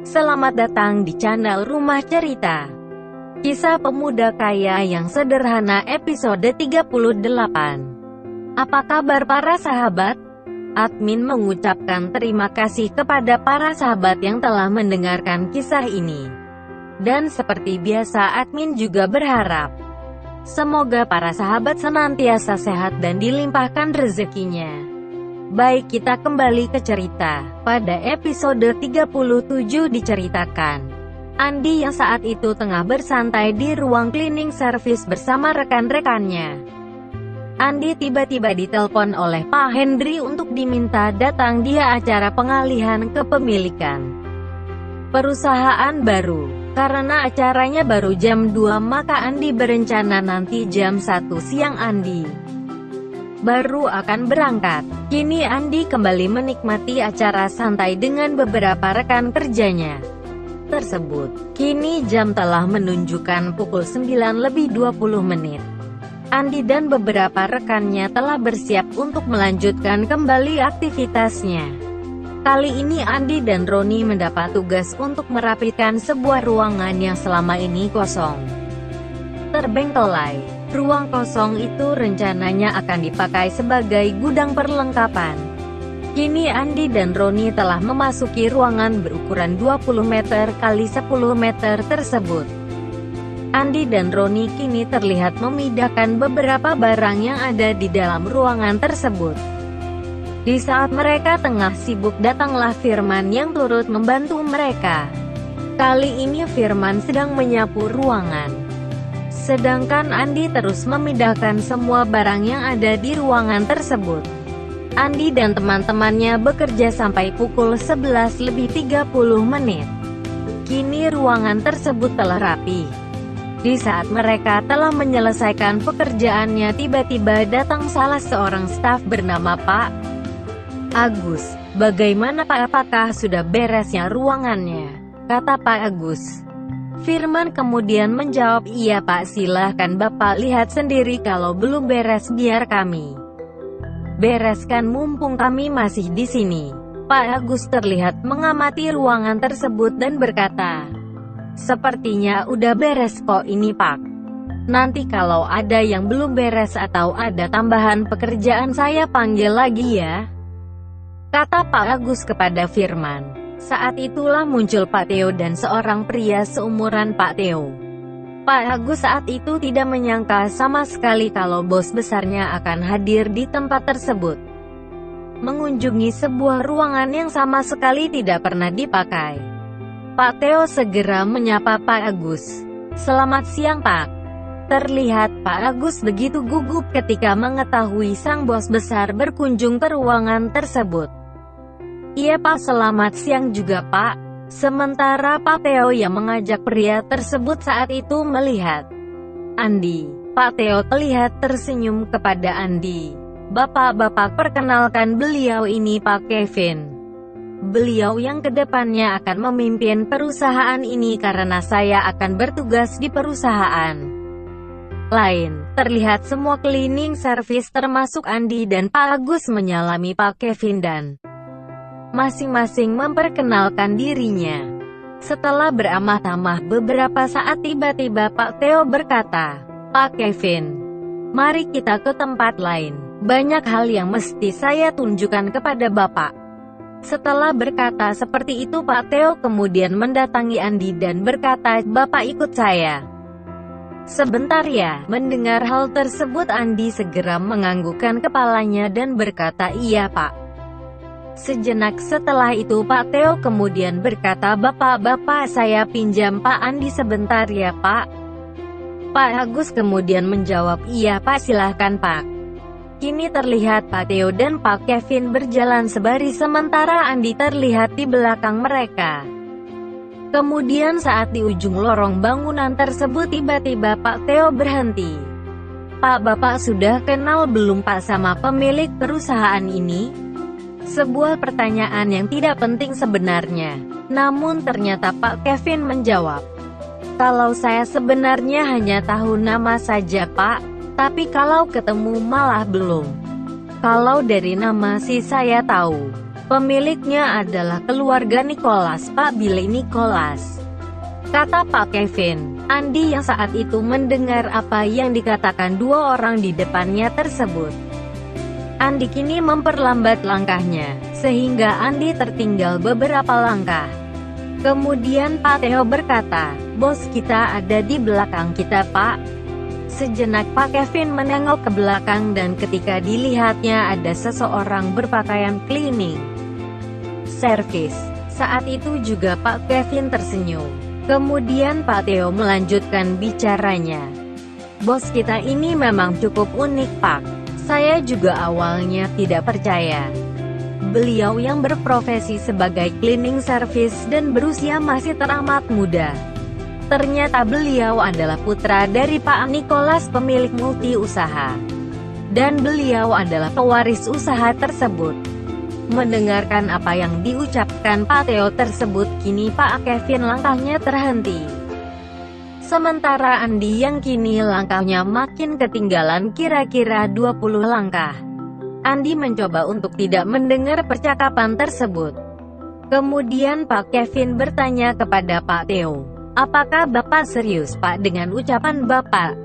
Selamat datang di channel Rumah Cerita. Kisah pemuda kaya yang sederhana episode 38. Apa kabar para sahabat? Admin mengucapkan terima kasih kepada para sahabat yang telah mendengarkan kisah ini. Dan seperti biasa admin juga berharap semoga para sahabat senantiasa sehat dan dilimpahkan rezekinya. Baik, kita kembali ke cerita. Pada episode 37 diceritakan, Andi yang saat itu tengah bersantai di ruang cleaning service bersama rekan-rekannya. Andi tiba-tiba ditelepon oleh Pak Hendri untuk diminta datang di acara pengalihan kepemilikan perusahaan baru. Karena acaranya baru jam 2, maka Andi berencana nanti jam 1 siang Andi baru akan berangkat. Kini Andi kembali menikmati acara santai dengan beberapa rekan kerjanya tersebut. Kini jam telah menunjukkan pukul 9:20. Andi dan beberapa rekannya telah bersiap untuk melanjutkan kembali aktivitasnya. Kali ini Andi dan Roni mendapat tugas untuk merapikan sebuah ruangan yang selama ini kosong terbengkalai. Ruang kosong itu rencananya akan dipakai sebagai gudang perlengkapan. Kini Andi dan Roni telah memasuki ruangan berukuran 20 meter x 10 meter tersebut. Andi dan Roni kini terlihat memindahkan beberapa barang yang ada di dalam ruangan tersebut. Di saat mereka tengah sibuk, datanglah Firman yang turut membantu mereka. Kali ini Firman sedang menyapu ruangan, sedangkan Andi terus memindahkan semua barang yang ada di ruangan tersebut. Andi dan teman-temannya bekerja sampai pukul 11:30. Kini ruangan tersebut telah rapi. Di saat mereka telah menyelesaikan pekerjaannya, tiba-tiba datang salah seorang staf bernama Pak Agus. "Bagaimana Pak, apakah sudah beresnya ruangannya?" kata Pak Agus. Firman kemudian menjawab, "Iya Pak, silahkan Bapak lihat sendiri, kalau belum beres biar kami bereskan mumpung kami masih di sini." Pak Agus terlihat mengamati ruangan tersebut dan berkata, "Sepertinya udah beres kok ini Pak. Nanti kalau ada yang belum beres atau ada tambahan pekerjaan saya panggil lagi ya," kata Pak Agus kepada Firman. Saat itulah muncul Pak Theo dan seorang pria seumuran Pak Theo. Pak Agus saat itu tidak menyangka sama sekali kalau bos besarnya akan hadir di tempat tersebut, mengunjungi sebuah ruangan yang sama sekali tidak pernah dipakai. Pak Theo segera menyapa Pak Agus. "Selamat siang Pak." Terlihat Pak Agus begitu gugup ketika mengetahui sang bos besar berkunjung ke ruangan tersebut. "Iya Pak, selamat siang juga Pak." Sementara Pak Theo yang mengajak pria tersebut saat itu melihat Andi. Pak Theo terlihat tersenyum kepada Andi. "Bapak-bapak, perkenalkan, beliau ini Pak Kevin. Beliau yang kedepannya akan memimpin perusahaan ini karena saya akan bertugas di perusahaan lain." Terlihat semua cleaning service termasuk Andi dan Pak Agus menyalami Pak Kevin dan masing-masing memperkenalkan dirinya. Setelah beramah-tamah beberapa saat, tiba-tiba Pak Theo berkata, "Pak Kevin, mari kita ke tempat lain. Banyak hal yang mesti saya tunjukkan kepada Bapak." Setelah berkata seperti itu, Pak Theo kemudian mendatangi Andi dan berkata, "Bapak ikut saya sebentar ya." Mendengar hal tersebut, Andi segera menganggukkan kepalanya dan berkata, "Iya Pak." Sejenak setelah itu Pak Theo kemudian berkata, "Bapak-bapak, saya pinjam Pak Andi sebentar ya Pak." Pak Agus kemudian menjawab, "Iya Pak, silahkan Pak." Kini terlihat Pak Theo dan Pak Kevin berjalan sebaris sementara Andi terlihat di belakang mereka. Kemudian saat di ujung lorong bangunan tersebut, tiba-tiba Pak Theo berhenti. "Pak, Bapak sudah kenal belum Pak sama pemilik perusahaan ini?" Sebuah pertanyaan yang tidak penting sebenarnya. Namun ternyata Pak Kevin menjawab, "Kalau saya sebenarnya hanya tahu nama saja Pak, tapi kalau ketemu malah belum. Kalau dari nama sih saya tahu." Pemiliknya adalah keluarga Nicholas, Pak Billy Nicholas, kata Pak Kevin. Andi yang saat itu mendengar apa yang dikatakan dua orang di depannya tersebut. Andi kini memperlambat langkahnya, sehingga Andi tertinggal beberapa langkah. Kemudian Pak Theo berkata, "Bos kita ada di belakang kita, Pak." Sejenak Pak Kevin menengok ke belakang dan ketika dilihatnya ada seseorang berpakaian cleaning service. Saat itu juga Pak Kevin tersenyum. Kemudian Pak Theo melanjutkan bicaranya. "Bos kita ini memang cukup unik, Pak. Saya juga awalnya tidak percaya. Beliau yang berprofesi sebagai cleaning service dan berusia masih teramat muda. Ternyata beliau adalah putra dari Pak Nicholas, pemilik multi usaha. Dan beliau adalah pewaris usaha tersebut." Mendengarkan apa yang diucapkan Pak Theo tersebut, kini Pak Kevin langkahnya terhenti. Sementara Andi yang kini langkahnya makin ketinggalan kira-kira 20 langkah. Andi mencoba untuk tidak mendengar percakapan tersebut. Kemudian Pak Kevin bertanya kepada Pak Theo, "Apakah Bapak serius, Pak, dengan ucapan Bapak?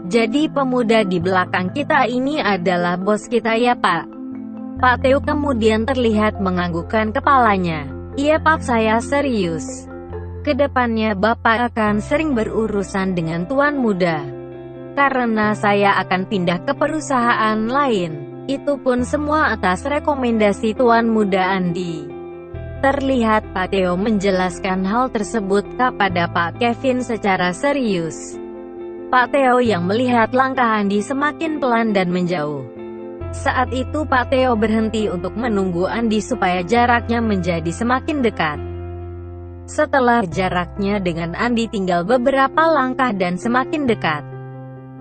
Jadi pemuda di belakang kita ini adalah bos kita ya, Pak?" Pak Theo kemudian terlihat menganggukkan kepalanya. "Iya, Pak, saya serius. Kedepannya Bapak akan sering berurusan dengan tuan muda. Karena saya akan pindah ke perusahaan lain. Itu pun semua atas rekomendasi tuan muda Andi." Terlihat Pak Theo menjelaskan hal tersebut kepada Pak Kevin secara serius. Pak Theo yang melihat langkah Andi semakin pelan dan menjauh. Saat itu Pak Theo berhenti untuk menunggu Andi supaya jaraknya menjadi semakin dekat. Setelah jaraknya dengan Andi tinggal beberapa langkah dan semakin dekat,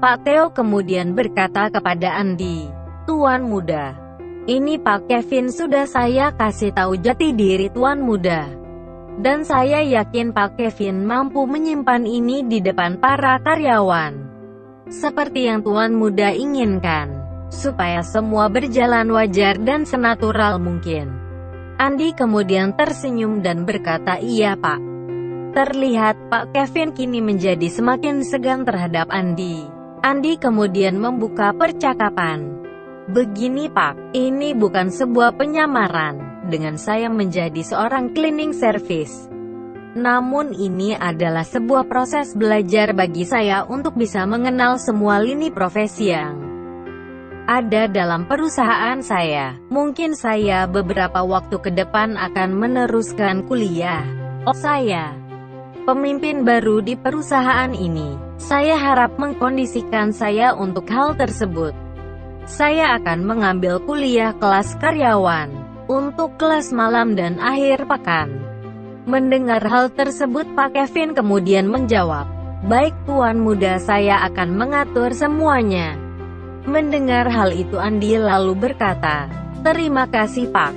Pak Theo kemudian berkata kepada Andi, "Tuan muda, ini Pak Kevin sudah saya kasih tahu jati diri tuan muda. Dan saya yakin Pak Kevin mampu menyimpan ini di depan para karyawan. Seperti yang tuan muda inginkan. Supaya semua berjalan wajar dan senatural mungkin." Andi kemudian tersenyum dan berkata, "Iya, Pak." Terlihat Pak Kevin kini menjadi semakin segan terhadap Andi. Andi kemudian membuka percakapan. "Begini, Pak, ini bukan sebuah penyamaran dengan saya menjadi seorang cleaning service. Namun ini adalah sebuah proses belajar bagi saya untuk bisa mengenal semua lini profesi yang ada dalam perusahaan saya. Mungkin saya beberapa waktu ke depan akan meneruskan kuliah. Saya pemimpin baru di perusahaan ini. Saya harap mengkondisikan saya untuk hal tersebut. Saya akan mengambil kuliah kelas karyawan untuk kelas malam dan akhir pekan." Mendengar hal tersebut Pak Kevin kemudian menjawab, "Baik tuan muda, saya akan mengatur semuanya." Mendengar hal itu Andi lalu berkata, "Terima kasih, Pak.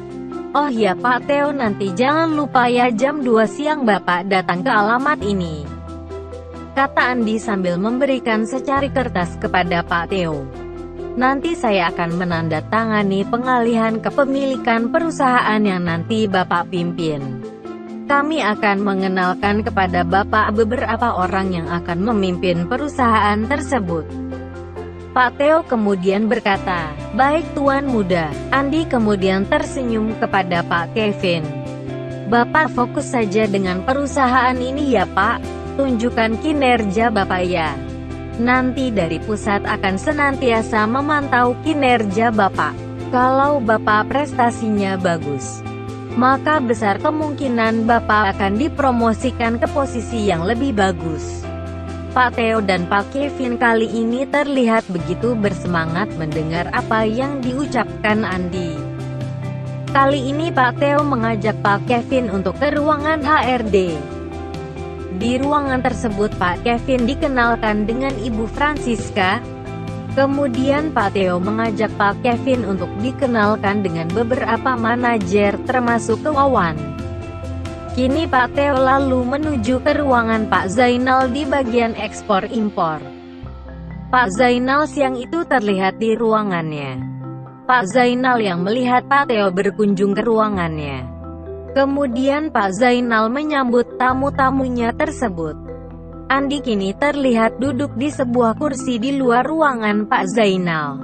Oh ya Pak Theo, nanti jangan lupa ya jam 2 siang Bapak datang ke alamat ini," kata Andi sambil memberikan secari kertas kepada Pak Theo. "Nanti saya akan menandatangani pengalihan kepemilikan perusahaan yang nanti Bapak pimpin. Kami akan mengenalkan kepada Bapak beberapa orang yang akan memimpin perusahaan tersebut." Pak Theo kemudian berkata, "Baik tuan muda." Andi kemudian tersenyum kepada Pak Kevin. "Bapak fokus saja dengan perusahaan ini ya, Pak. Tunjukkan kinerja Bapak ya. Nanti dari pusat akan senantiasa memantau kinerja Bapak. Kalau Bapak prestasinya bagus, maka besar kemungkinan Bapak akan dipromosikan ke posisi yang lebih bagus." Pak Theo dan Pak Kevin kali ini terlihat begitu bersemangat mendengar apa yang diucapkan Andi. Kali ini Pak Theo mengajak Pak Kevin untuk ke ruangan HRD. Di ruangan tersebut Pak Kevin dikenalkan dengan Ibu Francisca. Kemudian Pak Theo mengajak Pak Kevin untuk dikenalkan dengan beberapa manajer termasuk Wawan. Kini Pak Theo lalu menuju ke ruangan Pak Zainal di bagian ekspor-impor. Pak Zainal siang itu terlihat di ruangannya. Pak Zainal yang melihat Pak Theo berkunjung ke ruangannya. Kemudian Pak Zainal menyambut tamu-tamunya tersebut. Andi kini terlihat duduk di sebuah kursi di luar ruangan Pak Zainal.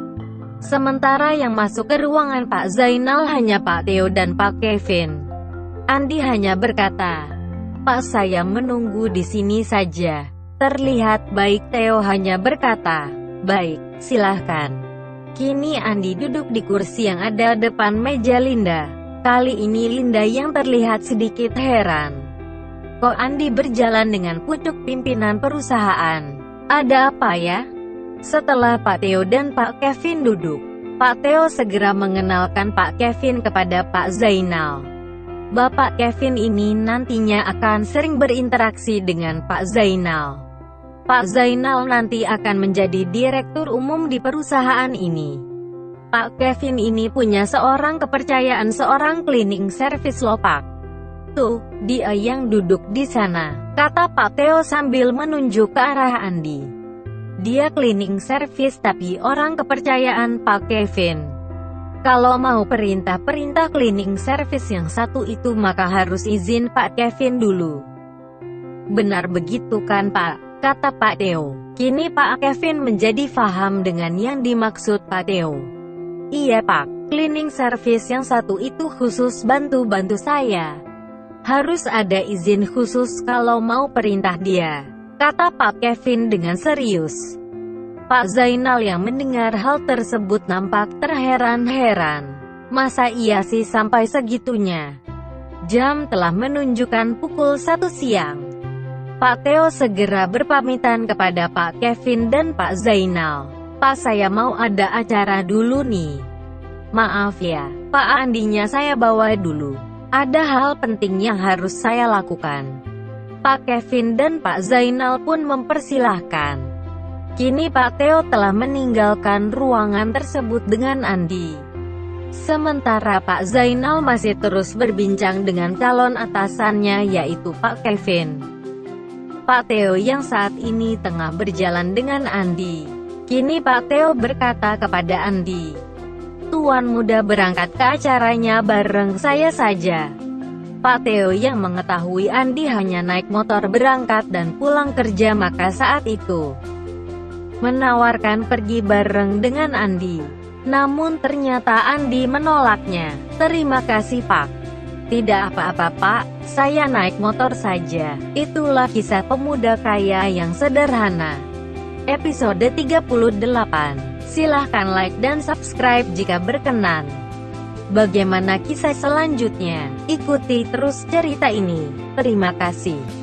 Sementara yang masuk ke ruangan Pak Zainal hanya Pak Theo dan Pak Kevin. Andi hanya berkata, "Pak, saya menunggu di sini saja." Terlihat baik. Theo hanya berkata, "Baik, silahkan." Kini Andi duduk di kursi yang ada depan meja Linda. Kali ini Linda yang terlihat sedikit heran. Kok Andi berjalan dengan pucuk pimpinan perusahaan? Ada apa ya? Setelah Pak Theo dan Pak Kevin duduk, Pak Theo segera mengenalkan Pak Kevin kepada Pak Zainal. Bapak Kevin ini nantinya akan sering berinteraksi dengan Pak Zainal. Pak Zainal nanti akan menjadi direktur umum di perusahaan ini. Pak Kevin ini punya seorang kepercayaan, seorang cleaning service loh Pak. Tuh, dia yang duduk di sana, kata Pak Theo sambil menunjuk ke arah Andi. Dia cleaning service tapi orang kepercayaan Pak Kevin. Kalau mau perintah-perintah cleaning service yang satu itu maka harus izin Pak Kevin dulu. Benar begitu kan Pak? Kata Pak Theo. Kini Pak Kevin menjadi paham dengan yang dimaksud Pak Theo. Iya Pak, cleaning service yang satu itu khusus bantu-bantu saya. Harus ada izin khusus kalau mau perintah dia, kata Pak Kevin dengan serius. Pak Zainal yang mendengar hal tersebut nampak terheran-heran. Masa iya sih sampai segitunya? Jam telah menunjukkan pukul 1 siang. Pak Theo segera berpamitan kepada Pak Kevin dan Pak Zainal. Pak, saya mau ada acara dulu nih. Maaf ya, Pak, Andinya saya bawa dulu. Ada hal penting yang harus saya lakukan. Pak Kevin dan Pak Zainal pun mempersilahkan. Kini Pak Theo telah meninggalkan ruangan tersebut dengan Andi. Sementara Pak Zainal masih terus berbincang dengan calon atasannya yaitu Pak Kevin. Pak Theo yang saat ini tengah berjalan dengan Andi. Kini Pak Theo berkata kepada Andi, "Tuan muda berangkat ke acaranya bareng saya saja." Pak Theo yang mengetahui Andi hanya naik motor berangkat dan pulang kerja maka saat itu menawarkan pergi bareng dengan Andi. Namun ternyata Andi menolaknya. "Terima kasih Pak. Tidak apa-apa Pak, saya naik motor saja." Itulah kisah pemuda kaya yang sederhana. Episode 38. Silahkan like dan subscribe jika berkenan. Bagaimana kisah selanjutnya? Ikuti terus cerita ini. Terima kasih.